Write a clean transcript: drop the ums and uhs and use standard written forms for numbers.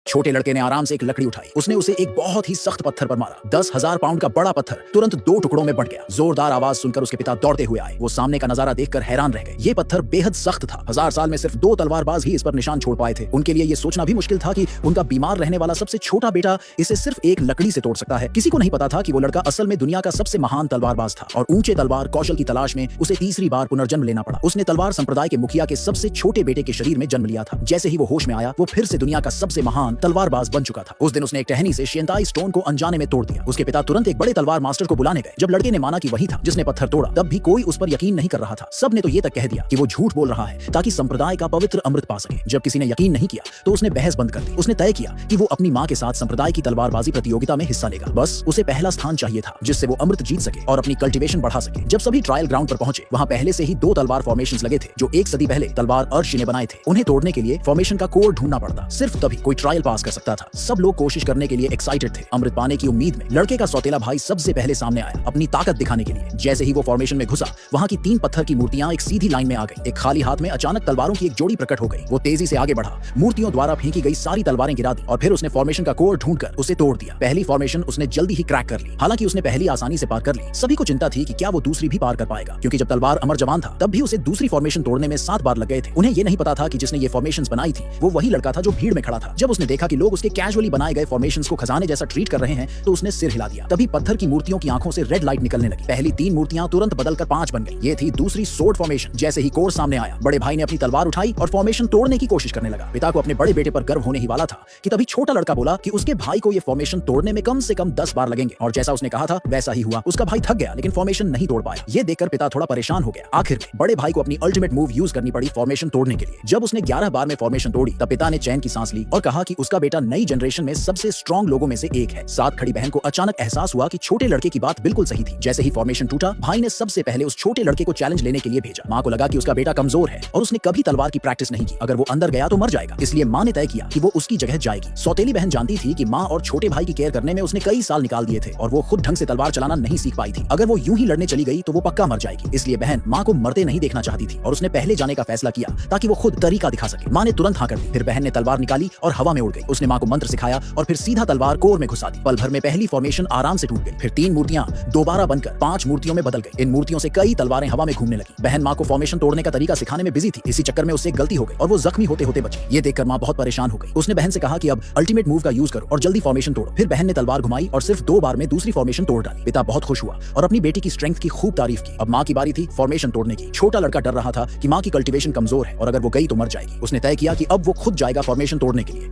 छोटे लड़के ने आराम से एक लकड़ी उठाई। उसने उसे एक बहुत ही सख्त पत्थर पर मारा। 10,000 पाउंड का बड़ा पत्थर तुरंत 2 टुकड़ों में बंट गया। जोरदार आवाज सुनकर उसके पिता दौड़ते हुए आए। वो सामने का नजारा देखकर हैरान रह गए। ये पत्थर बेहद सख्त था। 1000 साल में सिर्फ 2 तलवारबाज ही इस पर निशान छोड़ पाए थे। उनके लिए ये सोचना भी मुश्किल था कि उनका बीमार रहने वाला सबसे छोटा बेटा इसे सिर्फ एक लकड़ी से तोड़ सकता है। किसी को नहीं पता था कि वो लड़का असल में दुनिया का सबसे महान तलवारबाज था और ऊंचे तलवार कौशल की तलाश में उसे तीसरी बार पुनर्जन्म लेना पड़ा। उसने तलवार संप्रदाय के मुखिया के सबसे छोटे बेटे के शरीर में जन्म लिया था। जैसे ही वो होश में आया, वो फिर से दुनिया का सबसे महान तलवारबाज बन चुका था। उस दिन उसने एक टहनी से शियंताई स्टोन को अनजाने में तोड़ दिया। उसके पिता तुरंत एक बड़े तलवार मास्टर को बुलाने गए। जब लड़के ने माना कि वही था जिसने पत्थर तोड़ा, तब भी कोई उस पर यकीन नहीं कर रहा था। सब ने तो ये तक कह दिया कि वो झूठ बोल रहा है ताकि संप्रदाय का पवित्र अमृत पा सके। जब किसी ने यकीन नहीं किया तो उसने बहस बंद कर दी। उसने तय किया कि वो अपनी मां के साथ संप्रदाय की तलवारबाजी प्रतियोगिता में हिस्सा लेगा। बस उसे पहला स्थान चाहिए था जिससे वो अमृत जीत सके और अपनी कल्टीवेशन बढ़ा सके। जब सभी ट्रायल ग्राउंड पर पहुंचे, वहां पहले से ही 2 तलवार फॉर्मेशंस लगे थे जो 1 सदी पहले तलवार अर्श ने बनाए थे। उन्हें तोड़ने के लिए फॉर्मेशन का कोड ढूंढना पड़ता। सिर्फ तभी कोई ट्रायल पास कर सकता था। सब लोग कोशिश करने के लिए एक्साइटेड थे। अमृत पाने की उम्मीद में लड़के का सौतेला भाई सबसे पहले सामने आया, अपनी ताकत दिखाने के लिए। जैसे ही वो फॉर्मेशन में घुसा, वहां की 3 पत्थर की मूर्तियां एक सीधी लाइन में आ गई। एक खाली हाथ में अचानक तलवारों की एक जोड़ी प्रकट हो गई। वो तेजी से आगे बढ़ा, मूर्तियों द्वारा फेंकी गई सारी तलवारें गिरा दी और फिर उसने फॉर्मेशन का कोड ढूंढकर उसे तोड़ दिया। पहली फॉर्मेशन उसने जल्दी ही क्रैक कर ली। हालांकि उसने पहली आसानी से पार कर ली। सभी को चिंता थी कि क्या वो दूसरी भी पार कर पाएगा, क्योंकि जब तलवार अमर जवान था तब भी उसे दूसरी फॉर्मेशन तोड़ने में 7 बार लग गए थे। उन्हें ये नहीं पता था कि जिसने ये फॉर्मेशंस बनाई थी वो वही लड़का था जो भीड़ में खड़ा था। जब उसने देखा कि लोग उसके कैजुअली बनाए गए फॉर्मेशंस को खजाने जैसा ट्रीट कर रहे हैं, तो उसने सिर हिला दिया। तभी पत्थर की मूर्तियों की आंखों से रेड लाइट निकलने लगी। पहली 3 मूर्तियां तुरंत बदलकर 5 बन गई। ये थी दूसरी सोर्ड फॉर्मेशन। जैसे ही कोर सामने आया, बड़े भाई ने अपनी तलवार उठाई और फॉर्मेशन तोड़ने की कोशिश करने लगा। पिता को अपने बड़े बेटे पर गर्व होने ही वाला था कि तभी छोटा लड़का बोला कि उसके भाई को ये फॉर्मेशन तोड़ने में कम से कम 10 बार लगेंगे। और जैसा उसने कहा था वैसा ही हुआ। उसका भाई थक गया लेकिन फॉर्मेशन नहीं तोड़ पाया। ये देखकर पिता थोड़ा परेशान हो गया। आखिर में बड़े भाई को अपनी अल्टीमेट मूव यूज करनी पड़ी फॉर्मेशन तोड़ने के लिए। जब उसने 11 बार में फॉर्मेशन तोड़ी, तब पिता ने चैन की सांस ली और कहा कि उसका बेटा नई जनरेशन में सबसे स्ट्रॉन्ग लोगों में से एक है। साथ खड़ी बहन को अचानक एहसास हुआ कि छोटे लड़के की बात बिल्कुल सही थी। जैसे ही फॉर्मेशन टूटा, भाई ने सबसे पहले उस छोटे लड़के को चैलेंज लेने के लिए भेजा। मां को लगा कि उसका बेटा कमजोर है और उसने कभी तलवार की प्रैक्टिस नहीं की। अगर वो अंदर गया तो मर जाएगा, इसलिए मां ने तय किया कि वो उसकी जगह जाएगी। सौतेली बहन जानती थी कि मां और छोटे भाई की केयर करने में उसने कई साल निकाल दिए थे और वो खुद ढंग से तलवार चलाना नहीं सीख पाई थी। अगर वो यूं ही लड़ने चली गई तो वो पक्का मर जाएगी। इसलिए बहन मां को मरते नहीं देखना चाहती थी और उसने पहले जाने का फैसला किया ताकि वो खुद तरीका दिखा सके। मां ने तुरंत हाँ कर दी। फिर बहन ने तलवार निकाली और हवा में उड़ गई। उसने मां को मंत्र सिखाया और फिर सीधा तलवार कोर में घुसा दी। पल भर में पहली फॉर्मेशन आराम से टूट गई। फिर 3 मूर्तियां दोबारा बनकर 5 मूर्तियों में बदल गई। इन मूर्तियों से कई तलवारें हवा में घूमने लगी। बहन मां को फॉर्मेशन तोड़ने का तरीका सिखाने में बिजी थी। इसी चक्कर में उससे गलती हो गई और वो जख्मी होते होते बची। ये देखकर मां बहुत परेशान हो गई। उसने बहन से कहा कि अब अल्टीमेट मूव का यूज करो और जल्दी फॉर्मेशन तोड़ो। फिर बहन ने तलवार घुमाई और सिर्फ 2 बार में दूसरी फॉर्मेशन तोड़ डाली। पिता बहुत खुश हुआ और अपनी बेटी की स्ट्रेंथ की खूब तारीफ की। अब मां की बारी थी फॉर्मेशन तोड़ने की। छोटा लड़का डर रहा था कि मां की कल्टीवेशन कमजोर है और अगर वो गई तो मर जाएगी। उसने तय किया कि अब वो खुद जाएगा फॉर्मेशन तोड़ने के लिए।